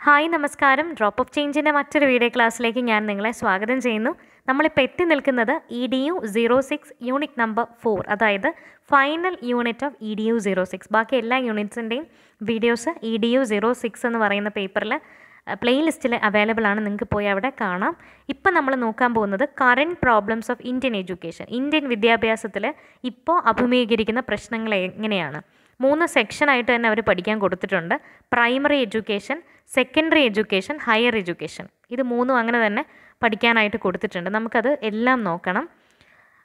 Hi നമസ്കാരം. Drop of ചേഞ്ചിൻ്റെ മറ്റൊരു video ക്ലാസ്സിലേക്ക് ഞാൻ നിങ്ങളെ സ്വാഗതം ചെയ്യുന്നു. നമ്മളിപ്പോൾ എത്തി നിൽക്കുന്നത് EDU 06 യൂണിറ്റ് നമ്പർ 4, അതായത് ഫൈനൽ യൂണിറ്റ് ഓഫ് EDU 06. ബാക്കി എല്ലാ യൂണിറ്റ്സിൻ്റെയും വീഡിയോസ് EDU 06 എന്ന് പറയുന്ന പേപ്പറിൽ പ്ലേലിസ്റ്റിൽ അവൈലബിൾ ആണ്. നിങ്ങൾക്ക് പോയി അവിടെ കാണാം. ഇപ്പം നമ്മൾ നോക്കാൻ പോകുന്നത് current problems of Indian education. Indian വിദ്യാഭ്യാസത്തിൽ ഇപ്പോൾ അഭിമുഖീകരിക്കുന്ന പ്രശ്നങ്ങൾ എങ്ങനെയാണ്. 3 സെക്ഷനായിട്ട് തന്നെ അവർ പഠിക്കാൻ കൊടുത്തിട്ടുണ്ട്. Primary education, secondary education, higher education. ഇത് 3 അങ്ങനെ തന്നെ പഠിക്കാനായിട്ട് കൊടുത്തിട്ടുണ്ട്. നമുക്കത് എല്ലാം നോക്കണം.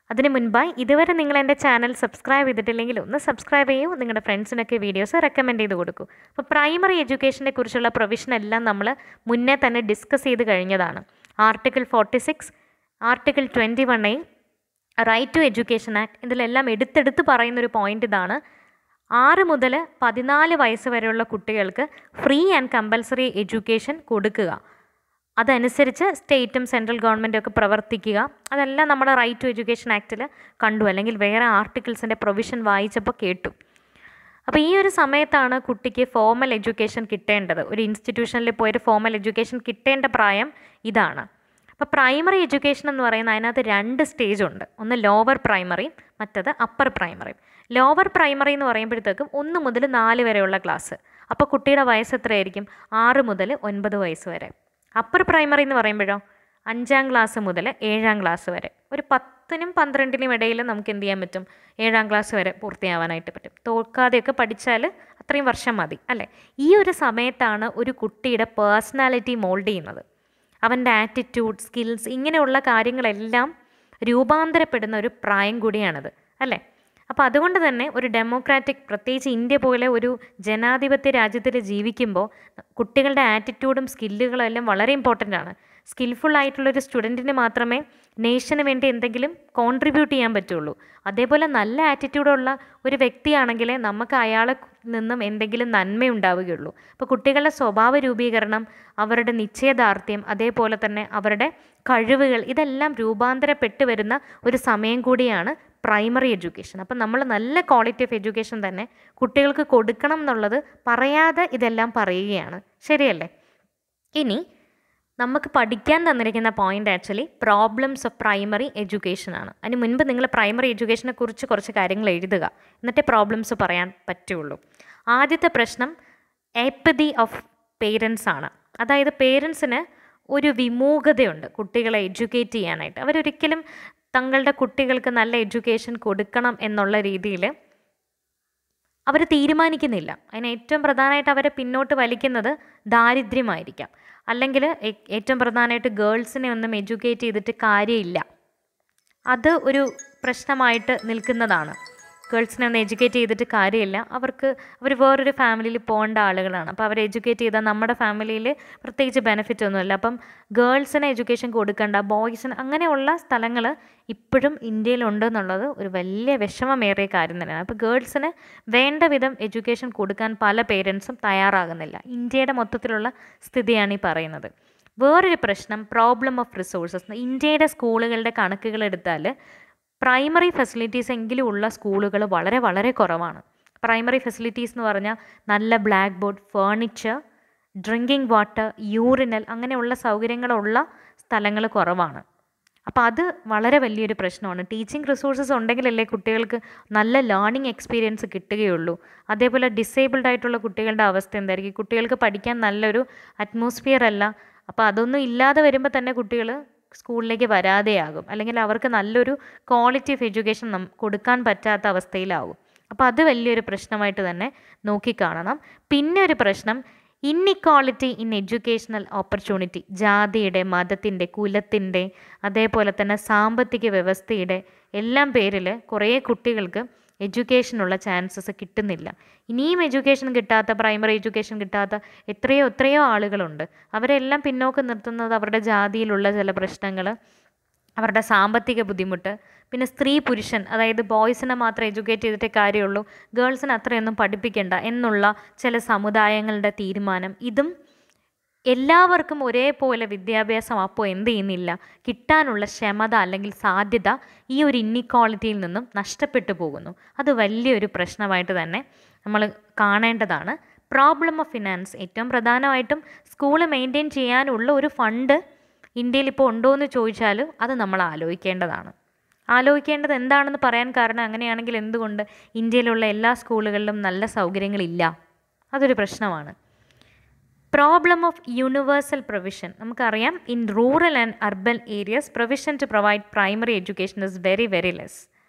അതിന് മുൻപായി ഇതുവരെ നിങ്ങൾ എൻ്റെ ചാനൽ സബ്സ്ക്രൈബ് ചെയ്തിട്ടില്ലെങ്കിൽ ഒന്ന് സബ്സ്ക്രൈബ് ചെയ്യൂ. നിങ്ങളുടെ ഫ്രണ്ട്സിനൊക്കെ വീഡിയോസ് റെക്കമെൻഡ് ചെയ്ത് കൊടുക്കൂ. അപ്പോൾ പ്രൈമറി എഡ്യൂക്കേഷനെ കുറിച്ചുള്ള പ്രൊവിഷൻ എല്ലാം നമ്മൾ മുന്നേ തന്നെ ഡിസ്കസ് ചെയ്ത് കഴിഞ്ഞതാണ്. Article 46, article 21A, right to education act, ഇതിലെല്ലാം എടുത്തെടുത്ത് പറയുന്നൊരു പോയിൻ്റ് ഇതാണ്. 6 മുതൽ 14 വയസ്സ് വരെയുള്ള കുട്ടികൾക്ക് ഫ്രീ ആൻഡ് കമ്പൽസറി എഡ്യൂക്കേഷൻ കൊടുക്കുക. അതനുസരിച്ച് സ്റ്റേറ്റും സെൻട്രൽ ഗവൺമെൻറ്റും ഒക്കെ പ്രവർത്തിക്കുക. അതെല്ലാം നമ്മുടെ റൈറ്റ് ടു എഡ്യൂക്കേഷൻ ആക്റ്റിൽ കണ്ടു, അല്ലെങ്കിൽ വേറെ ആർട്ടിക്കിൾസിൻ്റെ പ്രൊവിഷൻ വായിച്ചപ്പോൾ കേട്ടു. അപ്പോൾ ഈ ഒരു സമയത്താണ് കുട്ടിക്ക് ഫോർമൽ എഡ്യൂക്കേഷൻ കിട്ടേണ്ടത്. ഒരു ഇൻസ്റ്റിറ്റ്യൂഷനിൽ പോയൊരു ഫോർമൽ എഡ്യൂക്കേഷൻ കിട്ടേണ്ട പ്രായം ഇതാണ്. അപ്പോൾ പ്രൈമറി എഡ്യൂക്കേഷൻ എന്ന് പറയുന്നത് അതിനകത്ത് 2 സ്റ്റേജ് ഉണ്ട്. ഒന്ന് ലോവർ പ്രൈമറി, മറ്റത് അപ്പർ പ്രൈമറി. ലോവർ പ്രൈമറി എന്ന് പറയുമ്പോഴത്തേക്കും 1 മുതൽ 4 വരെയുള്ള ക്ലാസ്. അപ്പോൾ കുട്ടിയുടെ വയസ്സ് എത്രയായിരിക്കും? 6 മുതൽ 9 വയസ്സ് വരെ. അപ്പർ പ്രൈമറി എന്ന് പറയുമ്പോഴോ 5ാം ക്ലാസ് മുതൽ 7ാം ക്ലാസ് വരെ. ഒരു 10നും 12നും ഇടയിൽ നമുക്ക് എന്ത് ചെയ്യാൻ പറ്റും? 7ാം ക്ലാസ് വരെ പൂർത്തിയാവാനായിട്ട് പറ്റും. തോൽക്കാതെയൊക്കെ പഠിച്ചാൽ അത്രയും വർഷം മതി, അല്ലേ? ഈ ഒരു സമയത്താണ് ഒരു കുട്ടിയുടെ പേഴ്സണാലിറ്റി മോൾഡ് ചെയ്യുന്നത്. അവൻ്റെ ആറ്റിറ്റ്യൂഡ്, സ്കിൽസ്, ഇങ്ങനെയുള്ള കാര്യങ്ങളെല്ലാം രൂപാന്തരപ്പെടുന്ന ഒരു പ്രായം കൂടിയാണത്, അല്ലേ? അപ്പോൾ അതുകൊണ്ട് തന്നെ ഒരു ഡെമോക്രാറ്റിക്, പ്രത്യേകിച്ച് ഇന്ത്യ പോലെ ഒരു ജനാധിപത്യ രാജ്യത്തിൽ ജീവിക്കുമ്പോൾ കുട്ടികളുടെ ആറ്റിറ്റ്യൂഡും സ്കില്ലുകളും എല്ലാം വളരെ ഇമ്പോർട്ടൻ്റ് ആണ്. സ്കിൽഫുൾ ആയിട്ടുള്ളൊരു സ്റ്റുഡൻറ്റിന് മാത്രമേ നേഷന് വേണ്ടി എന്തെങ്കിലും കോൺട്രിബ്യൂട്ട് ചെയ്യാൻ പറ്റുള്ളൂ. അതേപോലെ നല്ല ആറ്റിറ്റ്യൂഡുള്ള ഒരു വ്യക്തിയാണെങ്കിലേ നമുക്ക് അയാളിൽ നിന്നും എന്തെങ്കിലും നന്മയുണ്ടാവുകയുള്ളൂ. അപ്പോൾ കുട്ടികളുടെ സ്വഭാവ രൂപീകരണം, അവരുടെ നിശ്ചയദാർഢ്യം, അതേപോലെ തന്നെ അവരുടെ കഴിവുകൾ, ഇതെല്ലാം രൂപാന്തരപ്പെട്ട് വരുന്ന ഒരു സമയം കൂടിയാണ് പ്രൈമറി എഡ്യൂക്കേഷൻ. അപ്പം നമ്മൾ നല്ല ക്വാളിറ്റി ഓഫ് എഡ്യൂക്കേഷൻ തന്നെ കുട്ടികൾക്ക് കൊടുക്കണം എന്നുള്ളത് പറയാതെ ഇതെല്ലാം പറയുകയാണ്, ശരിയല്ലേ? ഇനി നമുക്ക് പഠിക്കാൻ തന്നിരിക്കുന്ന point actually problems of primary education ആണ്. അതിന് മുൻപ് നിങ്ങൾ പ്രൈമറി എഡ്യൂക്കേഷനെ കുറിച്ച് കുറച്ച് കാര്യങ്ങൾ എഴുതുക, എന്നിട്ടേ പ്രോബ്ലംസ് പറയാൻ പറ്റുള്ളൂ. ആദ്യത്തെ പ്രശ്നം എപ്പതി ഓഫ് പേരൻസ് ആണ്. അതായത് പേരൻസിന് ഒരു വിമുഖതയുണ്ട് കുട്ടികളെ എഡ്യൂക്കേറ്റ് ചെയ്യാനായിട്ട്. അവരൊരിക്കലും തങ്ങളുടെ കുട്ടികൾക്ക് നല്ല എഡ്യൂക്കേഷൻ കൊടുക്കണം എന്നുള്ള രീതിയിൽ അവർ തീരുമാനിക്കുന്നില്ല. അതിന് ഏറ്റവും പ്രധാനമായിട്ട് അവരെ പിന്നോട്ട് വലിക്കുന്നത് ദാരിദ്ര്യമായിരിക്കാം. അല്ലെങ്കിൽ ഏറ്റവും പ്രധാനമായിട്ട് ഗേൾസിനെ ഒന്നും എഡ്യൂക്കേറ്റ് ചെയ്തിട്ട് കാര്യമില്ല, അത് ഒരു പ്രശ്നമായിട്ട് നിൽക്കുന്നതാണ്. ഗേൾസിനെ ഒന്നും എഡ്യൂക്കേറ്റ് ചെയ്തിട്ട് കാര്യമില്ല, അവർ വേറൊരു ഫാമിലിയിൽ പോകേണ്ട ആളുകളാണ്. അപ്പോൾ അവരെ എഡ്യൂക്കേറ്റ് ചെയ്താൽ നമ്മുടെ ഫാമിലിയിൽ പ്രത്യേകിച്ച് ബെനിഫിറ്റ് ഒന്നുമില്ല. അപ്പം ഗേൾസിന് എഡ്യൂക്കേഷൻ കൊടുക്കേണ്ട, ബോയ്സിന്, അങ്ങനെയുള്ള സ്ഥലങ്ങൾ ഇപ്പോഴും ഇന്ത്യയിലുണ്ടെന്നുള്ളത് ഒരു വലിയ വിഷമമേറിയ കാര്യം തന്നെയാണ്. അപ്പോൾ ഗേൾസിന് വേണ്ട വിധം എഡ്യൂക്കേഷൻ കൊടുക്കാൻ പല പേരൻസും തയ്യാറാകുന്നില്ല. ഇന്ത്യയുടെ മൊത്തത്തിലുള്ള സ്ഥിതിയാണ് ഈ പറയുന്നത്. വേറൊരു പ്രശ്നം പ്രോബ്ലം ഓഫ് റിസോഴ്സസ്. ഇന്ത്യയുടെ സ്കൂളുകളുടെ കണക്കുകൾ എടുത്താൽ പ്രൈമറി ഫെസിലിറ്റീസ് എങ്കിലും ഉള്ള സ്കൂളുകൾ വളരെ വളരെ കുറവാണ്. പ്രൈമറി ഫെസിലിറ്റീസ് എന്ന് പറഞ്ഞാൽ നല്ല black board, furniture, drinking water, urinal, അങ്ങനെയുള്ള സൗകര്യങ്ങളുള്ള സ്ഥലങ്ങൾ കുറവാണ്. അപ്പോൾ അത് വളരെ വലിയൊരു പ്രശ്നമാണ്. ടീച്ചിങ് റിസോഴ്സസ് ഉണ്ടെങ്കിലല്ലേ കുട്ടികൾക്ക് നല്ല ലേണിംഗ് എക്സ്പീരിയൻസ് കിട്ടുകയുള്ളൂ. അതേപോലെ ഡിസേബിൾഡ് ആയിട്ടുള്ള കുട്ടികളുടെ അവസ്ഥ എന്തായിരിക്കും? കുട്ടികൾക്ക് പഠിക്കാൻ നല്ലൊരു അറ്റ്മോസ്ഫിയർ അല്ല. അപ്പോൾ അതൊന്നും ഇല്ലാതെ വരുമ്പോൾ തന്നെ കുട്ടികൾ സ്കൂളിലേക്ക് വരാതെയാകും, അല്ലെങ്കിൽ അവർക്ക് നല്ലൊരു ക്വാളിറ്റി ഓഫ് എഡ്യൂക്കേഷൻ കൊടുക്കാൻ പറ്റാത്ത അവസ്ഥയിലാവും. അപ്പോൾ അത് വലിയൊരു പ്രശ്നമായിട്ട് തന്നെ നോക്കിക്കാണണം. പിന്നെ ഒരു പ്രശ്നം ഇൻഇക്വാളിറ്റി ഇൻ എഡ്യൂക്കേഷണൽ ഓപ്പർച്യൂണിറ്റി. ജാതിയുടെ, മതത്തിൻ്റെ, കുലത്തിൻ്റെ, അതേപോലെ തന്നെ സാമ്പത്തിക വ്യവസ്ഥയുടെ എല്ലാം പേരിൽ കുറേ കുട്ടികൾക്ക് എഡ്യൂക്കേഷനുള്ള ചാൻസസ് കിട്ടുന്നില്ല. ഇനിയും എഡ്യൂക്കേഷൻ കിട്ടാത്ത, പ്രൈമറി എഡ്യൂക്കേഷൻ കിട്ടാത്ത എത്രയോ ആളുകളുണ്ട്. അവരെല്ലാം പിന്നോക്കം നിർത്തുന്നത് അവരുടെ ജാതിയിലുള്ള ചില പ്രശ്നങ്ങൾ, അവരുടെ സാമ്പത്തിക ബുദ്ധിമുട്ട്, പിന്നെ സ്ത്രീ പുരുഷൻ, അതായത് ബോയ്സിനെ മാത്രം എഡ്യൂക്കേറ്റ് ചെയ്തിട്ടേ കാര്യമുള്ളൂ, ഗേൾസിനെ അത്രയൊന്നും പഠിപ്പിക്കേണ്ട എന്നുള്ള ചില സമുദായങ്ങളുടെ തീരുമാനം. ഇതും എല്ലാവർക്കും ഒരേപോലെ വിദ്യാഭ്യാസം അപ്പോൾ എന്ത് ചെയ്യുന്നില്ല, കിട്ടാനുള്ള ക്ഷമത അല്ലെങ്കിൽ സാധ്യത ഈ ഒരു ഇന്നിക്വാളിറ്റിയിൽ നിന്നും നഷ്ടപ്പെട്ടു പോകുന്നു. അത് വലിയൊരു പ്രശ്നമായിട്ട് തന്നെ നമ്മൾ കാണേണ്ടതാണ്. പ്രോബ്ലം ഓഫ് ഫിനാൻസ്, ഏറ്റവും പ്രധാനമായിട്ടും സ്കൂൾ മെയിൻറ്റെയിൻ ചെയ്യാനുള്ള ഒരു ഫണ്ട് ഇന്ത്യയിൽ ഇപ്പോൾ ഉണ്ടോ എന്ന് ചോദിച്ചാൽ അത് നമ്മൾ ആലോചിക്കേണ്ടതാണ്. ആലോചിക്കേണ്ടത് എന്താണെന്ന് പറയാൻ കാരണം, അങ്ങനെയാണെങ്കിൽ എന്തുകൊണ്ട് ഇന്ത്യയിലുള്ള എല്ലാ സ്കൂളുകളിലും നല്ല സൗകര്യങ്ങളില്ല? അതൊരു പ്രശ്നമാണ്. പ്രോബ്ലം ഓഫ് യൂണിവേഴ്സൽ പ്രൊവിഷൻ, നമുക്കറിയാം in rural and urban areas provision to provide primary education is very very less.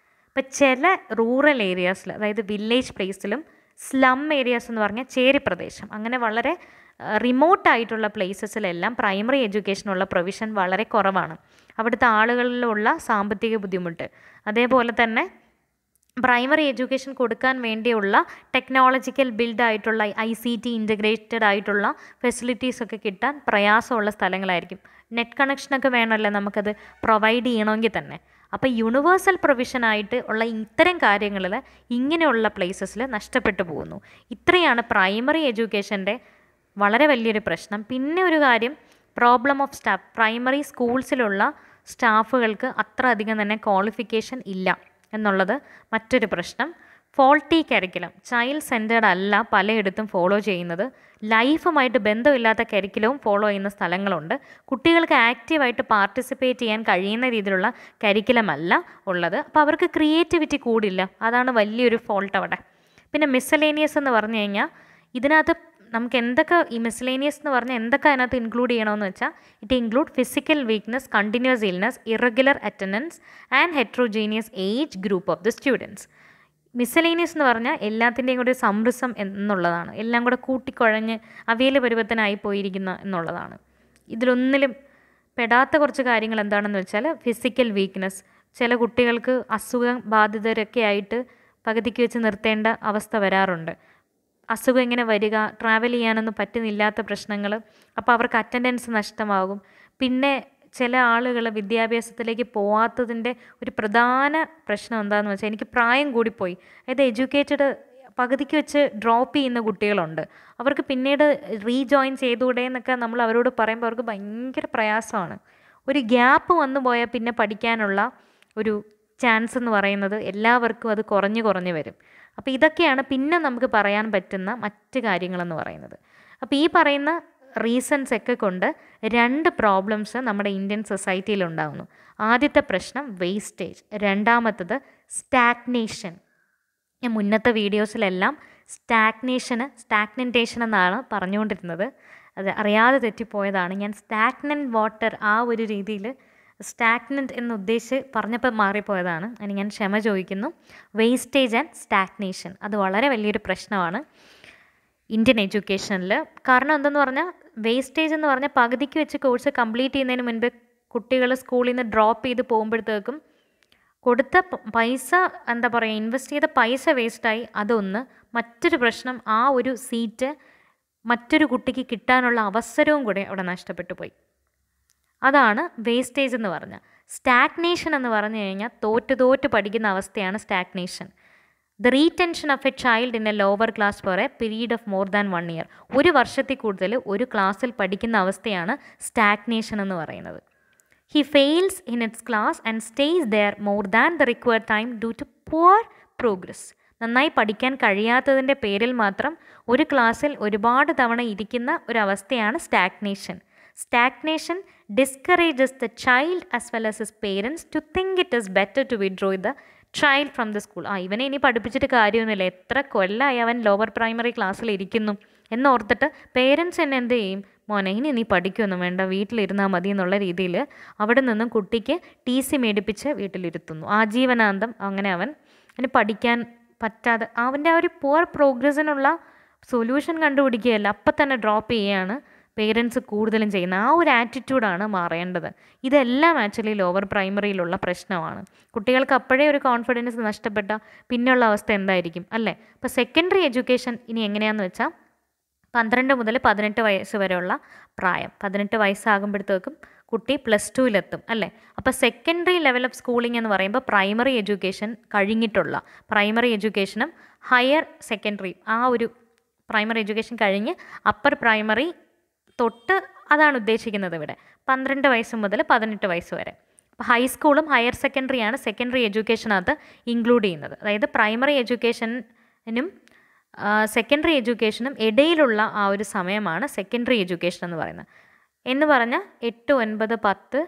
ഇപ്പം ചില റൂറൽ ഏരിയാസിൽ, അതായത് വില്ലേജ് പ്ലേസിലും സ്ലം ഏരിയാസ് എന്ന് പറഞ്ഞാൽ ചേരി പ്രദേശം, അങ്ങനെ വളരെ റിമോട്ടായിട്ടുള്ള പ്ലേസസിലെല്ലാം പ്രൈമറി എഡ്യൂക്കേഷനുള്ള പ്രൊവിഷൻ വളരെ കുറവാണ്. അവിടുത്തെ ആളുകളിലുള്ള സാമ്പത്തിക ബുദ്ധിമുട്ട്, അതേപോലെ തന്നെ പ്രൈമറി എഡ്യൂക്കേഷൻ കൊടുക്കാൻ വേണ്ടിയുള്ള ടെക്നോളജിക്കൽ ബിൽഡായിട്ടുള്ള ICT ഇൻ്റഗ്രേറ്റഡ് ആയിട്ടുള്ള ഫെസിലിറ്റീസൊക്കെ കിട്ടാൻ പ്രയാസമുള്ള സ്ഥലങ്ങളായിരിക്കും. നെറ്റ് കണക്ഷനൊക്കെ വേണമല്ലോ നമുക്കത് പ്രൊവൈഡ് ചെയ്യണമെങ്കിൽ തന്നെ. അപ്പോൾ യൂണിവേഴ്സൽ പ്രൊവിഷനായിട്ട് ഉള്ള ഇത്തരം കാര്യങ്ങളിൽ ഇങ്ങനെയുള്ള പ്ലേസസിൽ നഷ്ടപ്പെട്ടു പോകുന്നു. ഇത്രയാണ് പ്രൈമറി എഡ്യൂക്കേഷൻ്റെ വളരെ വലിയൊരു പ്രശ്നം. പിന്നെ ഒരു കാര്യം, പ്രോബ്ലം ഓഫ് സ്റ്റാഫ്. പ്രൈമറി സ്കൂൾസിലുള്ള സ്റ്റാഫുകൾക്ക് അത്ര അധികം തന്നെ ക്വാളിഫിക്കേഷൻ ഇല്ല എന്നുള്ളത് മറ്റൊരു പ്രശ്നം. ഫോൾട്ടി കരിക്കുലം, ചൈൽഡ് സെൻറ്റേർഡ് അല്ല പലയിടത്തും ഫോളോ ചെയ്യുന്നത്. ലൈഫുമായിട്ട് ബന്ധമില്ലാത്ത കരിക്കുലവും ഫോളോ ചെയ്യുന്ന സ്ഥലങ്ങളുണ്ട്. കുട്ടികൾക്ക് ആക്റ്റീവായിട്ട് പാർട്ടിസിപ്പേറ്റ് ചെയ്യാൻ കഴിയുന്ന രീതിയിലുള്ള കരിക്കുലമല്ല ഉള്ളത്. അപ്പോൾ അവർക്ക് ക്രിയേറ്റിവിറ്റി കൂടില്ല. അതാണ് വലിയൊരു ഫോൾട്ട് അവിടെ. പിന്നെ മിസ്സലേനിയസ് എന്ന് പറഞ്ഞു കഴിഞ്ഞാൽ ഇതിനകത്ത് നമുക്ക് എന്തൊക്കെ, ഈ മിസ്ലേനിയസ് എന്ന് പറഞ്ഞാൽ എന്തൊക്കെ അതിനകത്ത് ഇൻക്ലൂഡ് ചെയ്യണമെന്ന് വെച്ചാൽ, it include physical weakness, continuous illness, irregular attendance and heterogeneous age group of the students. Miscellaneous എന്ന് പറഞ്ഞാൽ എല്ലാത്തിൻ്റെയും കൂടി സംരസം എന്നുള്ളതാണ്. എല്ലാം കൂടെ കൂട്ടിക്കുഴഞ്ഞ് അവയിൽ പരുവത്തിനായി പോയിരിക്കുന്ന എന്നുള്ളതാണ്. ഇതിലൊന്നിലും പെടാത്ത കുറച്ച് കാര്യങ്ങൾ എന്താണെന്ന് വെച്ചാൽ, ഫിസിക്കൽ വീക്ക്നെസ്. ചില കുട്ടികൾക്ക് അസുഖം ബാധിതരൊക്കെ ആയിട്ട് പകുതിക്ക് വെച്ച് നിർത്തേണ്ട അവസ്ഥ വരാറുണ്ട്. അസുഖം ഇങ്ങനെ വരിക, ട്രാവൽ ചെയ്യാനൊന്നും പറ്റുന്നില്ലാത്ത പ്രശ്നങ്ങൾ, അപ്പോൾ അവർക്ക് അറ്റൻഡൻസ് നഷ്ടമാകും. പിന്നെ ചില ആളുകൾ വിദ്യാഭ്യാസത്തിലേക്ക് പോകാത്തതിൻ്റെ ഒരു പ്രധാന പ്രശ്നം എന്താണെന്ന് വെച്ചാൽ, എനിക്ക് പ്രായം കൂടിപ്പോയി, അതായത് എഡ്യൂക്കേറ്റഡ് പകുതിക്ക് വെച്ച് ഡ്രോപ്പ് ചെയ്യുന്ന കുട്ടികളുണ്ട്. അവർക്ക് പിന്നീട് റീജോയിൻ ചെയ്തുകൂടെ എന്നൊക്കെ നമ്മൾ അവരോട് പറയുമ്പോൾ അവർക്ക് ഭയങ്കര പ്രയാസമാണ്. ഒരു ഗ്യാപ്പ് വന്നു പോയാൽ പിന്നെ പഠിക്കാനുള്ള ഒരു ചാൻസ് എന്ന് പറയുന്നത് എല്ലാവർക്കും അത് കുറഞ്ഞു കുറഞ്ഞു വരും. അപ്പോൾ ഇതൊക്കെയാണ് പിന്നെ നമുക്ക് പറയാൻ പറ്റുന്ന മറ്റ് കാര്യങ്ങളെന്ന് പറയുന്നത്. അപ്പോൾ ഈ പറയുന്ന റീസൺസ് ഒക്കെ കൊണ്ട് രണ്ട് പ്രോബ്ലംസ് നമ്മുടെ ഇന്ത്യൻ സൊസൈറ്റിയിൽ ഉണ്ടാകുന്നു. ആദ്യത്തെ പ്രശ്നം വേസ്റ്റേജ്, രണ്ടാമത്തത് സ്റ്റാഗ്നേഷൻ. ഞാൻ മുന്നത്തെ വീഡിയോസിലെല്ലാം സ്റ്റാഗ്നൻറ്റേഷൻ എന്നാണ് പറഞ്ഞുകൊണ്ടിരുന്നത്. അത് അറിയാതെ തെറ്റിപ്പോയതാണ്. ഞാൻ സ്റ്റാഗ്നൻറ്റ് വാട്ടർ ആ ഒരു രീതിയിൽ സ്റ്റാഗ്നൻറ്റ് എന്ന് ഉദ്ദേശിച്ച് പറഞ്ഞപ്പോൾ മാറിപ്പോയതാണ്. അതിന് ഞാൻ ക്ഷമ ചോദിക്കുന്നു. വേസ്റ്റേജ് ആൻഡ് സ്റ്റാഗ്നേഷൻ അത് വളരെ വലിയൊരു പ്രശ്നമാണ് ഇന്ത്യൻ എഡ്യൂക്കേഷനിൽ. കാരണം എന്തെന്ന് പറഞ്ഞാൽ, വേസ്റ്റേജ് എന്ന് പറഞ്ഞാൽ പകുതിക്ക് വെച്ച് കോഴ്സ് കംപ്ലീറ്റ് ചെയ്യുന്നതിന് മുൻപ് കുട്ടികൾ സ്കൂളിൽ നിന്ന് ഡ്രോപ്പ് ചെയ്ത് പോകുമ്പോഴത്തേക്കും കൊടുത്ത പൈസ, എന്താ പറയുക, ഇൻവെസ്റ്റ് ചെയ്ത പൈസ വേസ്റ്റായി. അതൊന്ന്. മറ്റൊരു പ്രശ്നം, ആ ഒരു സീറ്റ് മറ്റൊരു കുട്ടിക്ക് കിട്ടാനുള്ള അവസരവും കൂടെ അവിടെ നഷ്ടപ്പെട്ടു പോയി. അതാണ് വേസ്റ്റേജ് എന്ന് പറഞ്ഞാൽ. സ്റ്റാഗ്നേഷൻ എന്ന് പറഞ്ഞു കഴിഞ്ഞാൽ തോറ്റ് പഠിക്കുന്ന അവസ്ഥയാണ് stagnation. The retention of a child in a lower class for a period of more than 1 year. ഒരു വർഷത്തിൽ കൂടുതൽ ഒരു ക്ലാസ്സിൽ പഠിക്കുന്ന അവസ്ഥയാണ് സ്റ്റാഗ്നേഷൻ എന്ന് പറയുന്നത്. He fails in its class and stays there more than the required time due to poor progress. നന്നായി പഠിക്കാൻ കഴിയാത്തതിൻ്റെ പേരിൽ മാത്രം ഒരു ക്ലാസ്സിൽ ഒരുപാട് തവണ ഇരിക്കുന്ന ഒരവസ്ഥയാണ് stagnation. Stagnation discourages the child as well as his parents to think it is better to withdraw the child from the school. ഇവനെ ഇനി പഠിപ്പിച്ചിട്ട് കാര്യമൊന്നുമില്ല, എത്ര കൊല്ലമായി അവൻ ലോവർ പ്രൈമറി ക്ലാസ്സിൽ ഇരിക്കുന്നു എന്നോർത്തിട്ട് പേരൻസ് എന്നെ എന്ത് ചെയ്യും, മോനെ ഇനി നീ പഠിക്കുകയൊന്നും വേണ്ട, വീട്ടിലിരുന്നാൽ മതി എന്നുള്ള രീതിയിൽ അവിടെ നിന്നും കുട്ടിക്ക് TC മേടിപ്പിച്ച് വീട്ടിലിരുത്തുന്നു. ആജീവനാന്തം അങ്ങനെ അവൻ അതിന് പഠിക്കാൻ പറ്റാതെ അവൻ്റെ ആ ഒരു പുവർ പ്രോഗ്രസ്സിനുള്ള സൊല്യൂഷൻ കണ്ടുപിടിക്കുകയല്ല, അപ്പം തന്നെ ഡ്രോപ്പ് ചെയ്യുകയാണ് പേരൻസ് കൂടുതലും ചെയ്യുന്ന. ആ ഒരു ആറ്റിറ്റ്യൂഡാണ് മാറേണ്ടത്. ഇതെല്ലാം ആക്ച്വലി ലോവർ പ്രൈമറിയിലുള്ള പ്രശ്നമാണ്. കുട്ടികൾക്ക് അപ്പോഴേ ഒരു കോൺഫിഡൻസ് നഷ്ടപ്പെട്ട പിന്നെയുള്ള അവസ്ഥ എന്തായിരിക്കും അല്ലേ? ഇപ്പോൾ സെക്കൻഡറി എഡ്യൂക്കേഷൻ ഇനി എങ്ങനെയാണെന്ന് വെച്ചാൽ 12 മുതൽ 18 വയസ്സ് വരെയുള്ള പ്രായം. 18 വയസ്സാകുമ്പോഴത്തേക്കും കുട്ടി +2 അല്ലേ? അപ്പോൾ സെക്കൻഡറി ലെവൽ ഓഫ് സ്കൂളിംഗ് എന്ന് പറയുമ്പോൾ പ്രൈമറി എഡ്യൂക്കേഷൻ കഴിഞ്ഞിട്ടുള്ള പ്രൈമറി എഡ്യൂക്കേഷനും ഹയർ സെക്കൻഡറി, ആ ഒരു പ്രൈമറി എഡ്യൂക്കേഷൻ കഴിഞ്ഞ് അപ്പർ പ്രൈമറി തൊട്ട് അതാണ് ഉദ്ദേശിക്കുന്നത് ഇവിടെ. 12 വയസ്സ് മുതൽ 18 വയസ്സ് വരെ. അപ്പോൾ ഹൈസ്കൂളും ഹയർ സെക്കൻഡറിയാണ് സെക്കൻഡറി എഡ്യൂക്കേഷനകത്ത് ഇൻക്ലൂഡ് ചെയ്യുന്നത്. അതായത് പ്രൈമറി എഡ്യൂക്കേഷനും സെക്കൻഡറി എഡ്യൂക്കേഷനും ഇടയിലുള്ള ആ ഒരു സമയമാണ് സെക്കൻഡറി എഡ്യൂക്കേഷൻ എന്ന് പറയുന്നത്. എന്ന് പറഞ്ഞാൽ 8, 9, 10,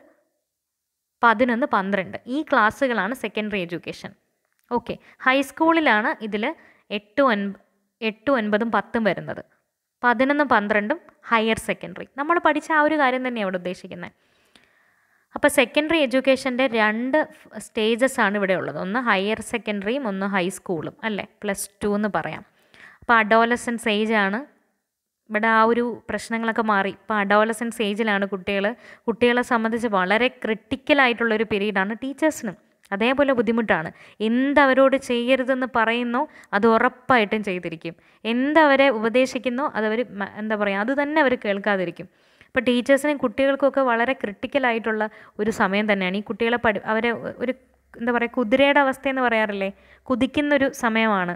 11, 12 ഈ ക്ലാസ്സുകളാണ് സെക്കൻഡറി എഡ്യൂക്കേഷൻ. ഓക്കെ, ഹൈസ്കൂളിലാണ് ഇതിൽ 8, 9, 10 വരുന്നത്. 11, 12 ഹയർ സെക്കൻഡറി. നമ്മൾ പഠിച്ച ആ ഒരു കാര്യം തന്നെയാണ് അവിടെ ഉദ്ദേശിക്കുന്നത്. അപ്പോൾ സെക്കൻഡറി എഡ്യൂക്കേഷൻ്റെ 2 സ്റ്റേജസ് ആണ് ഇവിടെ ഉള്ളത്. ഒന്ന് ഹയർ സെക്കൻഡറിയും ഒന്ന് ഹൈസ്കൂളും അല്ലേ, +2 എന്ന് പറയാം. അപ്പോൾ അഡോളസൻസ് ഏജാണ് ഇവിടെ. ആ ഒരു പ്രശ്നങ്ങളൊക്കെ മാറി. ഇപ്പോൾ അഡോളസൻസ് ഏജിലാണ് കുട്ടികളെ സംബന്ധിച്ച് വളരെ ക്രിട്ടിക്കലായിട്ടുള്ളൊരു പീരീഡാണ് ടീച്ചേഴ്സിനും. അതേപോലെ ബുദ്ധിമുട്ടാണ്. എന്തവരോട് ചെയ്യരുതെന്ന് പറയുന്നോ അത് ഉറപ്പായിട്ടും ചെയ്തിരിക്കും. എന്തവരെ ഉപദേശിക്കുന്നോ അതവർ എന്താ പറയുക, അത് തന്നെ അവർ കേൾക്കാതിരിക്കും. ഇപ്പോൾ ടീച്ചേഴ്സിനും കുട്ടികൾക്കൊക്കെ വളരെ ക്രിട്ടിക്കലായിട്ടുള്ള ഒരു സമയം തന്നെയാണ്. ഈ കുട്ടികളെ അവരെ ഒരു എന്താ പറയുക, കുതിരയുടെ അവസ്ഥയെന്ന് പറയാറില്ലേ, കുതിക്കുന്നൊരു സമയമാണ്.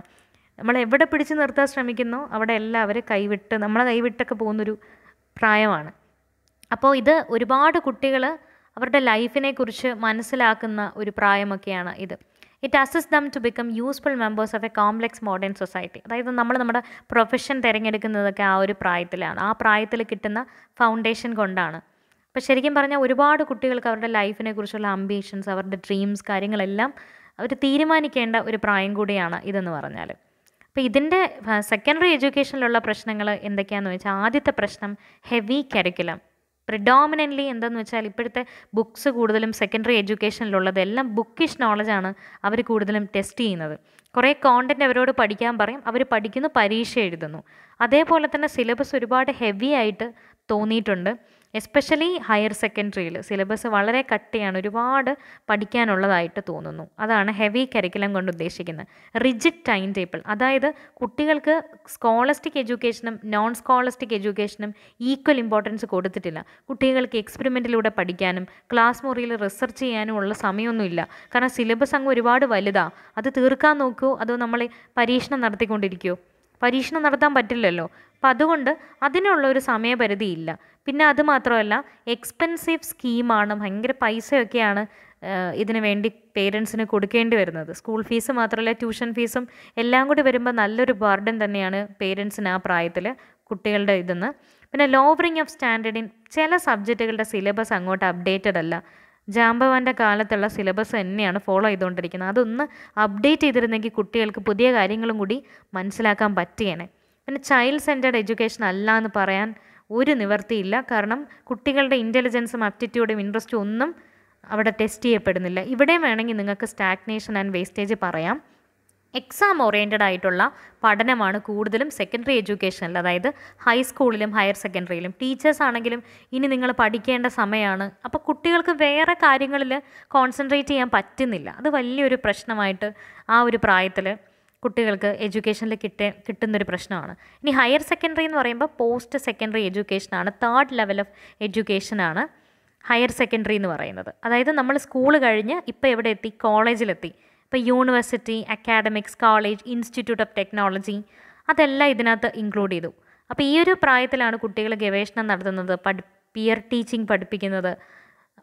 നമ്മൾ എവിടെ പിടിച്ചു നിർത്താൻ ശ്രമിക്കുന്നോ അവിടെ എല്ലാവരും നമ്മളെ കൈവിട്ടൊക്കെ പോകുന്നൊരു പ്രായമാണ്. അപ്പോൾ ഇത് ഒരുപാട് കുട്ടികൾ അവരുടെ ലൈഫിനെ കുറിച്ച് മനസ്സിലാക്കുന്ന ഒരു പ്രായമൊക്കെയാണ് ഇത്. It assist them to become useful members of a complex modern society. അതായത് നമ്മുടെ പ്രൊഫഷൻ തിരഞ്ഞെടുക്കുന്നതൊക്കെ ആ ഒരു പ്രായത്തിലാണ്. ആ പ്രായത്തിൽ കിട്ടുന്ന ഫൗണ്ടേഷൻ കൊണ്ടാണ്. അപ്പോൾ ശരിക്കും പറഞ്ഞാൽ ഒരുപാട് കുട്ടികൾക്ക് അവരുടെ ലൈഫിനെ കുറിച്ചുള്ള അംബീഷൻസ്, അവരുടെ ഡ്രീംസ്, കാര്യങ്ങളെല്ലാം അവർ തീരുമാനിക്കേണ്ട ഒരു പ്രായം കൂടിയാണ് ഇതെന്ന് പറഞ്ഞാൽ. അപ്പോൾ ഇതിൻ്റെ സെക്കൻഡറി എഡ്യൂക്കേഷനിലുള്ള പ്രശ്നങ്ങൾ എന്തൊക്കെയാണെന്ന് വെച്ചാൽ, ആദ്യത്തെ പ്രശ്നം ഹെവി കരിക്കുലം. പ്രിഡോമിനൻ്റ്ലി എന്താണെന്ന് വെച്ചാൽ ഇപ്പോഴത്തെ ബുക്സ് കൂടുതലും സെക്കൻഡറി എഡ്യൂക്കേഷനിലുള്ളത് എല്ലാം ബുക്കിഷ് നോളജാണ് അവർ കൂടുതലും ടെസ്റ്റ് ചെയ്യുന്നത്. കുറേ കോണ്ടൻറ്റ് അവരോട് പഠിക്കാൻ പറയും, അവർ പഠിക്കുന്നു, പരീക്ഷ എഴുതുന്നു. അതേപോലെ തന്നെ സിലബസ് ഒരുപാട് ഹെവി ആയിട്ട് തോന്നിയിട്ടുണ്ട്. എസ്പെഷ്യലി ഹയർ സെക്കൻഡറിയിൽ സിലബസ് വളരെ കട്ടിയാണ്, ഒരുപാട് പഠിക്കാനുള്ളതായിട്ട് തോന്നുന്നു. അതാണ് ഹെവി കരിക്കുലം കൊണ്ട് ഉദ്ദേശിക്കുന്നത്. റിജിഡ് ടൈം ടേബിൾ, അതായത് കുട്ടികൾക്ക് സ്കോളസ്റ്റിക് എഡ്യൂക്കേഷനും നോൺ സ്കോളസ്റ്റിക് എഡ്യൂക്കേഷനും ഈക്വൽ ഇമ്പോർട്ടൻസ് കൊടുത്തിട്ടില്ല. കുട്ടികൾക്ക് എക്സ്പെരിമെൻറ്റിലൂടെ പഠിക്കാനും ക്ലാസ് മുറിയിൽ റിസർച്ച് ചെയ്യാനും ഉള്ള സമയമൊന്നുമില്ല. കാരണം സിലബസ് അങ്ങ് ഒരുപാട് വലുതാണ്. അത് തീർക്കാൻ നോക്കുമോ അതോ നമ്മൾ പരീക്ഷണം നടത്തിക്കൊണ്ടിരിക്കുമോ? പരീക്ഷണം നടത്താൻ പറ്റില്ലല്ലോ. അപ്പം അതുകൊണ്ട് അതിനുള്ളൊരു സമയപരിധി ഇല്ല. പിന്നെ അത് മാത്രമല്ല, എക്സ്പെൻസീവ് സ്കീമാണ്, ഭയങ്കര പൈസയൊക്കെയാണ് ഇതിനു വേണ്ടി പേരൻസിന് കൊടുക്കേണ്ടി വരുന്നത്. സ്കൂൾ ഫീസ് മാത്രമല്ല ട്യൂഷൻ ഫീസും എല്ലാം കൂടി വരുമ്പോൾ നല്ലൊരു ബർഡൻ തന്നെയാണ് പേരൻസിന് ആ പ്രായത്തിൽ കുട്ടികളുടെ ഇതെന്ന്. പിന്നെ ലോവറിങ് ഓഫ് സ്റ്റാൻഡേർഡ് ഇൻ ചില സബ്ജക്റ്റുകളുടെ സിലബസ് അങ്ങോട്ട് അപ്ഡേറ്റഡ് അല്ല. ജാംബവാൻ്റെ കാലത്തുള്ള സിലബസ് തന്നെയാണ് ഫോളോ ചെയ്തുകൊണ്ടിരിക്കുന്നത്. അതൊന്ന് അപ്ഡേറ്റ് ചെയ്തിരുന്നെങ്കിൽ കുട്ടികൾക്ക് പുതിയ കാര്യങ്ങളും കൂടി മനസ്സിലാക്കാൻ പറ്റിയേനെ. പിന്നെ ചൈൽഡ് സെൻറ്റേർഡ് എഡ്യൂക്കേഷൻ അല്ല എന്ന് പറയാൻ ഒരു നിവർത്തിയില്ല. കാരണം കുട്ടികളുടെ ഇൻ്റലിജൻസും ആപ്റ്റിറ്റ്യൂഡും ഇൻട്രസ്റ്റും ഒന്നും അവിടെ ടെസ്റ്റ് ചെയ്യപ്പെടുന്നില്ല. ഇവിടെയും വേണമെങ്കിൽ നിങ്ങൾക്ക് സ്റ്റാഗ്നേഷൻ ആൻഡ് വേസ്റ്റേജ് പറയാം. എക്സാം ഓറിയൻറ്റഡ് ആയിട്ടുള്ള പഠനമാണ് കൂടുതലും സെക്കൻഡറി എഡ്യൂക്കേഷനിൽ, അതായത് ഹൈസ്കൂളിലും ഹയർ സെക്കൻഡറിയിലും. ടീച്ചേഴ്സ് ആണെങ്കിലും ഇനി നിങ്ങൾ പഠിക്കേണ്ട സമയമാണ്. അപ്പോൾ കുട്ടികൾക്ക് വേറെ കാര്യങ്ങളിൽ കോൺസെൻട്രേറ്റ് ചെയ്യാൻ പറ്റുന്നില്ല. അത് വലിയൊരു പ്രശ്നമായിട്ട് ആ ഒരു പ്രായത്തിൽ കുട്ടികൾക്ക് എഡ്യൂക്കേഷനിൽ കിട്ടുന്നൊരു പ്രശ്നമാണ്. ഇനി ഹയർ സെക്കൻഡറി എന്ന് പറയുമ്പോൾ പോസ്റ്റ് സെക്കൻഡറി എഡ്യൂക്കേഷനാണ്, 3rd ലെവൽ ഓഫ് എഡ്യൂക്കേഷനാണ് ഹയർ സെക്കൻഡറി എന്ന് പറയുന്നത്. അതായത് നമ്മൾ സ്കൂൾ കഴിഞ്ഞ് ഇപ്പോൾ എവിടെ എത്തി? കോളേജിലെത്തി. ഇപ്പോൾ university, academics, college, institute of technology അതെല്ലാം ഇതിനകത്ത് ഇൻക്ലൂഡ് ചെയ്തു. അപ്പോൾ ഈ ഒരു പ്രായത്തിലാണ് കുട്ടികൾ ഗവേഷണം നടത്തുന്നത്, പിയർ ടീച്ചിങ് പഠിപ്പിക്കുന്നത്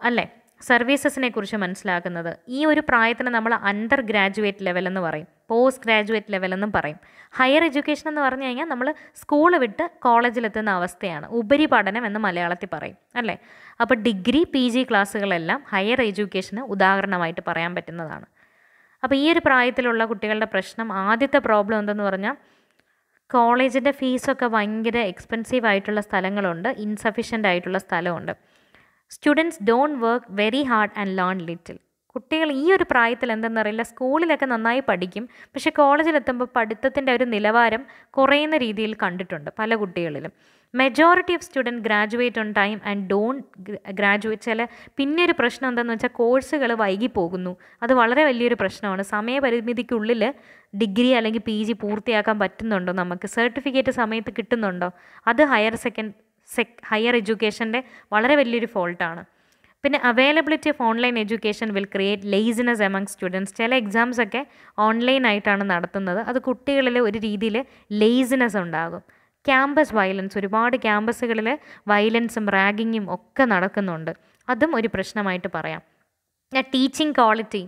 അല്ലേ, സർവീസസിനെ കുറിച്ച് മനസ്സിലാക്കുന്നത്. ഈ ഒരു പ്രായത്തിന് നമ്മൾ അണ്ടർ ഗ്രാജുവേറ്റ് ലെവൽ എന്ന് പറയും, പോസ്റ്റ് ഗ്രാജുവേറ്റ് ലെവൽ എന്നും പറയും. ഹയർ എഡ്യൂക്കേഷൻ എന്ന് പറഞ്ഞു കഴിഞ്ഞാൽ നമ്മൾ സ്കൂൾ വിട്ട് കോളേജിലെത്തുന്ന അവസ്ഥയാണ്, ഉപരിപഠനം എന്ന് മലയാളത്തിൽ പറയും അല്ലേ. അപ്പോൾ ഡിഗ്രി, PG ക്ലാസ്സുകളെല്ലാം ഹയർ എഡ്യൂക്കേഷന് ഉദാഹരണമായിട്ട് പറയാൻ പറ്റുന്നതാണ്. അപ്പോൾ ഈ ഒരു പ്രായത്തിലുള്ള കുട്ടികളുടെ പ്രശ്നം, ആദ്യത്തെ പ്രോബ്ലം എന്തെന്ന് പറഞ്ഞാൽ കോളേജിൻ്റെ ഫീസൊക്കെ ഭയങ്കര എക്സ്പെൻസീവ് ആയിട്ടുള്ള സ്ഥലങ്ങളുണ്ട്, ഇൻസഫിഷ്യൻ്റ് ആയിട്ടുള്ള സ്ഥലമുണ്ട്. Students don't work very hard and learn little. കുട്ടികൾ ഈ ഒരു പ്രായത്തിൽ എന്തെന്നറിയില്ല, സ്കൂളിലൊക്കെ നന്നായി പഠിക്കും, പക്ഷേ കോളേജിലെത്തുമ്പോൾ പഠിത്തത്തിൻ്റെ ഒരു നിലവാരം കുറയുന്ന രീതിയിൽ കണ്ടിട്ടുണ്ട് പല കുട്ടികളിലും. Majority of student graduate on time and don't graduate. പിന്നെ ഒരു പ്രശ്നം എന്താണെന്ന് വെച്ചാൽ കോഴ്സുകൾ വൈകി പോകുന്നു. അത് വളരെ വലിയൊരു പ്രശ്നമാണ്. സമയപരിമിതിക്കുള്ളിൽ ഡിഗ്രി അല്ലെങ്കിൽ PG പൂർത്തിയാക്കാൻ പറ്റുന്നുണ്ടോ, നമുക്ക് സർട്ടിഫിക്കറ്റ് സമയത്ത് കിട്ടുന്നുണ്ടോ, അത് ഹയർ എഡ്യൂക്കേഷൻ്റെ വളരെ വലിയൊരു ഫോൾട്ടാണ്. പിന്നെ availability of online education will create laziness among students. ചില എക്സാംസൊക്കെ ഓൺലൈനായിട്ടാണ് നടത്തുന്നത്, അത് കുട്ടികളിൽ ഒരു രീതിയിൽ ലേസിനെസ് ഉണ്ടാകും. ക്യാമ്പസ് വയലൻസ്, ഒരുപാട് ക്യാമ്പസുകളിൽ വയലൻസും റാഗിങ്ങും ഒക്കെ നടക്കുന്നുണ്ട്, അതും ഒരു പ്രശ്നമായിട്ട് പറയാം. ടീച്ചിങ് ക്വാളിറ്റി,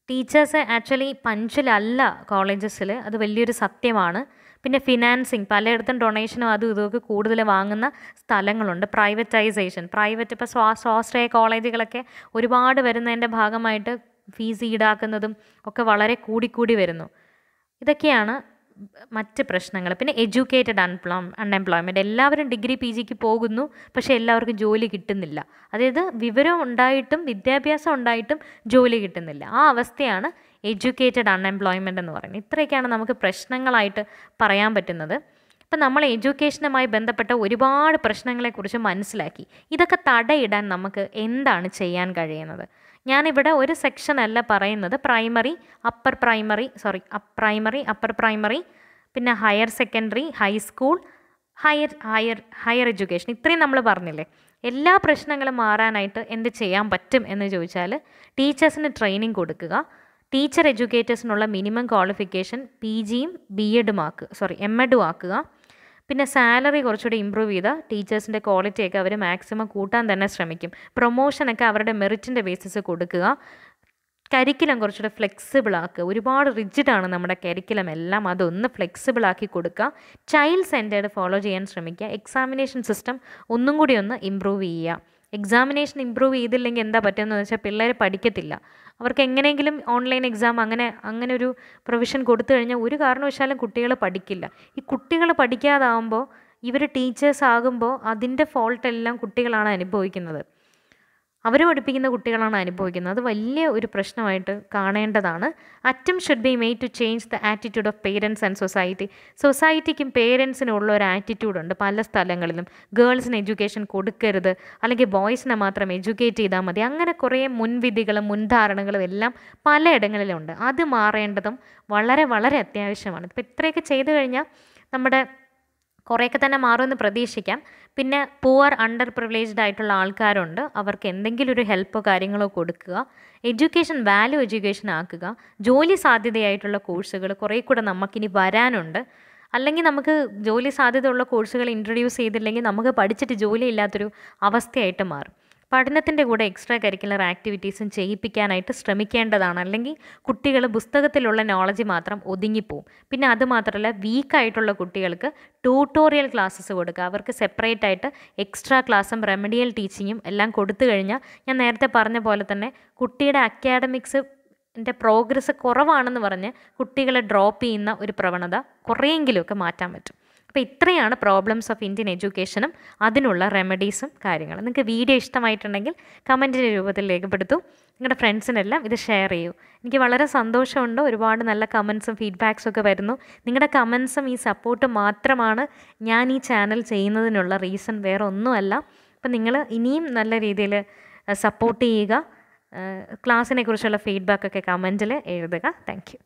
ടീച്ചേഴ്സ് ആക്ച്വലി പഞ്ചുവലല്ല കോളേജസിൽ, അത് വലിയൊരു സത്യമാണ്. പിന്നെ ഫിനാൻസിങ്, പലയിടത്തും ഡൊണേഷനും അതും ഇതുമൊക്കെ കൂടുതൽ വാങ്ങുന്ന സ്ഥലങ്ങളുണ്ട്. പ്രൈവറ്റൈസേഷൻ, പ്രൈവറ്റ് ഇപ്പോൾ സ്വാശ്രയ കോളേജുകളൊക്കെ ഒരുപാട് വരുന്നതിൻ്റെ ഭാഗമായിട്ട് ഫീസ് ഈടാക്കുന്നതും ഒക്കെ വളരെ കൂടിക്കൂടി വരുന്നു. ഇതൊക്കെയാണ് മറ്റ് പ്രശ്നങ്ങൾ. പിന്നെ എഡ്യൂക്കേറ്റഡ് അൺഎംപ്ലോയ്മെൻറ്റ്, എല്ലാവരും ഡിഗ്രി പി ജിക്ക് പോകുന്നു, പക്ഷേ എല്ലാവർക്കും ജോലി കിട്ടുന്നില്ല. അതായത് വിവരം ഉണ്ടായിട്ടും വിദ്യാഭ്യാസം ഉണ്ടായിട്ടും ജോലി കിട്ടുന്നില്ല. ആ അവസ്ഥയാണ് എഡ്യൂക്കേറ്റഡ് അൺഎംപ്ലോയ്മെൻറ്റ് എന്ന് പറയുന്നത്. ഇത്രയൊക്കെയാണ് നമുക്ക് പ്രശ്നങ്ങളായിട്ട് പറയാൻ പറ്റുന്നത്. ഇപ്പം നമ്മൾ എഡ്യൂക്കേഷനുമായി ബന്ധപ്പെട്ട ഒരുപാട് പ്രശ്നങ്ങളെക്കുറിച്ച് മനസ്സിലാക്കി. ഇതൊക്കെ തടയിടാൻ നമുക്ക് എന്താണ് ചെയ്യാൻ കഴിയുന്നത്? ഞാനിവിടെ ഒരു സെക്ഷനല്ല പറയുന്നത്. അപ്പർ പ്രൈമറി, പിന്നെ higher secondary, high school, higher education, ഇത്രയും നമ്മൾ പറഞ്ഞില്ലേ. എല്ലാ പ്രശ്നങ്ങളും മാറാനായിട്ട് എന്ത് ചെയ്യാൻ പറ്റും എന്ന് ചോദിച്ചാൽ, ടീച്ചേഴ്സിന് ട്രെയിനിങ് കൊടുക്കുക, ടീച്ചർ എഡ്യൂക്കേറ്റേഴ്സിനുള്ള മിനിമം ക്വാളിഫിക്കേഷൻ PGയും BEഡും MEഡും ആക്കുക. പിന്നെ സാലറി കുറച്ചുകൂടി ഇമ്പ്രൂവ് ചെയ്താൽ ടീച്ചേഴ്സിൻ്റെ ക്വാളിറ്റിയൊക്കെ അവർ മാക്സിമം കൂട്ടാൻ തന്നെ ശ്രമിക്കും. പ്രൊമോഷനൊക്കെ അവരുടെ മെറിറ്റിൻ്റെ ബേസിസ് കൊടുക്കുക. കരിക്കുലം കുറച്ചുകൂടെ ഫ്ലെക്സിബിൾ ആക്കുക. ഒരുപാട് റിജിഡാണ് നമ്മുടെ കരിക്കുലം എല്ലാം, അതൊന്ന് ഫ്ലെക്സിബിൾ ആക്കി കൊടുക്കുക. ചൈൽഡ് സെൻറ്റേർഡ് ഫോളോ ചെയ്യാൻ ശ്രമിക്കുക. എക്സാമിനേഷൻ സിസ്റ്റം ഒന്നും കൂടി ഒന്ന് ഇമ്പ്രൂവ് ചെയ്യുക. എക്സാമിനേഷൻ ഇമ്പ്രൂവ് ചെയ്തില്ലെങ്കിൽ എന്താ പറ്റുമെന്ന് വെച്ചാൽ പിള്ളേർ പഠിക്കത്തില്ല. അവർക്ക് എങ്ങനെയെങ്കിലും ഓൺലൈൻ എക്സാം അങ്ങനെ ഒരു പ്രൊവിഷൻ കൊടുത്തു കഴിഞ്ഞാൽ ഒരു കാരണവശാലും കുട്ടികൾ പഠിക്കില്ല. ഈ കുട്ടികൾ പഠിക്കാതാവുമ്പോൾ ഇവർ ടീച്ചേഴ്സ് ആകുമ്പോൾ അതിൻ്റെ ഫോൾട്ടെല്ലാം കുട്ടികളാണ് അനുഭവിക്കുന്നത്. അവർ പഠിപ്പിക്കുന്ന കുട്ടികളാണ് അനുഭവിക്കുന്നത്. അത് വലിയ ഒരു പ്രശ്നമായിട്ട് കാണേണ്ടതാണ്. Attempt should be made to change the attitude of parents and society. സൊസൈറ്റിക്കും പേരൻസിനും ഉള്ള ഒരു ആറ്റിറ്റ്യൂഡുണ്ട് പല സ്ഥലങ്ങളിലും. ഗേൾസിന് എഡ്യൂക്കേഷൻ കൊടുക്കരുത്, അല്ലെങ്കിൽ ബോയ്സിനെ മാത്രം എഡ്യൂക്കേറ്റ് ചെയ്താൽ മതി, അങ്ങനെ കുറേ മുൻവിധികളും മുൻധാരണകളും എല്ലാം പലയിടങ്ങളിലുണ്ട്. അത് മാറേണ്ടതും വളരെ വളരെ അത്യാവശ്യമാണ്. ഇപ്പോൾ ഇത്രയൊക്കെ ചെയ്തു കഴിഞ്ഞാൽ നമ്മുടെ കുറേയൊക്കെ തന്നെ മാറുമെന്ന് പ്രതീക്ഷിക്കാം. പിന്നെ അണ്ടർ പ്രിവിലേജ്ഡ് ആയിട്ടുള്ള ആൾക്കാരുണ്ട്, അവർക്ക് എന്തെങ്കിലും ഒരു ഹെൽപ്പോ കാര്യങ്ങളോ കൊടുക്കുക. വാല്യൂ എഡ്യൂക്കേഷൻ ആക്കുക. ജോലി സാധ്യതയായിട്ടുള്ള കോഴ്സുകൾ കുറേ കൂടെ നമുക്കിനി വരാനുണ്ട്. അല്ലെങ്കിൽ നമുക്ക് ജോലി സാധ്യതയുള്ള കോഴ്സുകൾ ഇൻട്രൊഡ്യൂസ് ചെയ്തില്ലെങ്കിൽ നമുക്ക് പഠിച്ചിട്ട് ജോലിയില്ലാത്തൊരു അവസ്ഥയായിട്ട് മാറും. പഠനത്തിൻ്റെ കൂടെ എക്സ്ട്രാ കരിക്കുലർ ആക്ടിവിറ്റീസും ചെയ്യിപ്പിക്കാനായിട്ട് ശ്രമിക്കേണ്ടതാണ്. അല്ലെങ്കിൽ കുട്ടികൾ പുസ്തകത്തിലുള്ള നോളജ് മാത്രം ഒതുങ്ങിപ്പോവും. പിന്നെ അതുമാത്രമല്ല, വീക്കായിട്ടുള്ള കുട്ടികൾക്ക് ട്യൂട്ടോറിയൽ ക്ലാസ്സസ് കൊടുക്കുക. അവർക്ക് സെപ്പറേറ്റ് ആയിട്ട് എക്സ്ട്രാ ക്ലാസ്സും റെമഡിയൽ ടീച്ചിങ്ങും എല്ലാം കൊടുത്തു കഴിഞ്ഞാൽ ഞാൻ നേരത്തെ പറഞ്ഞ പോലെ തന്നെ കുട്ടിയുടെ അക്കാഡമിക്സിൻ്റെ പ്രോഗ്രസ് കുറവാണെന്ന് പറഞ്ഞ് കുട്ടികളെ ഡ്രോപ്പ് ചെയ്യുന്ന ഒരു പ്രവണത കുറേയെങ്കിലുമൊക്കെ മാറ്റാൻ പറ്റും. അപ്പോൾ ഇത്രയാണ് പ്രോബ്ലംസ് ഓഫ് ഇന്ത്യൻ എഡ്യൂക്കേഷനും അതിനുള്ള റെമഡീസും കാര്യങ്ങളും. നിങ്ങൾക്ക് വീഡിയോ ഇഷ്ടമായിട്ടുണ്ടെങ്കിൽ കമൻറ്റിൻ്റെ രൂപത്തിൽ രേഖപ്പെടുത്തൂ. നിങ്ങളുടെ ഫ്രണ്ട്സിനെല്ലാം ഇത് ഷെയർ ചെയ്യൂ. എനിക്ക് വളരെ സന്തോഷമുണ്ട്. ഒരുപാട് നല്ല കമൻസും ഫീഡ്ബാക്സും ഒക്കെ വരുന്നു. നിങ്ങളുടെ കമൻസും ഈ സപ്പോർട്ട് മാത്രമാണ് ഞാൻ ഈ ചാനൽ ചെയ്യുന്നതിനുള്ള റീസൺ, വേറെ ഒന്നുമല്ല. അപ്പം നിങ്ങൾ ഇനിയും നല്ല രീതിയിൽ സപ്പോർട്ട് ചെയ്യുക. ക്ലാസ്സിനെ കുറിച്ചുള്ള ഫീഡ്ബാക്കൊക്കെ കമൻറ്റിൽ എഴുതുക. Thank you.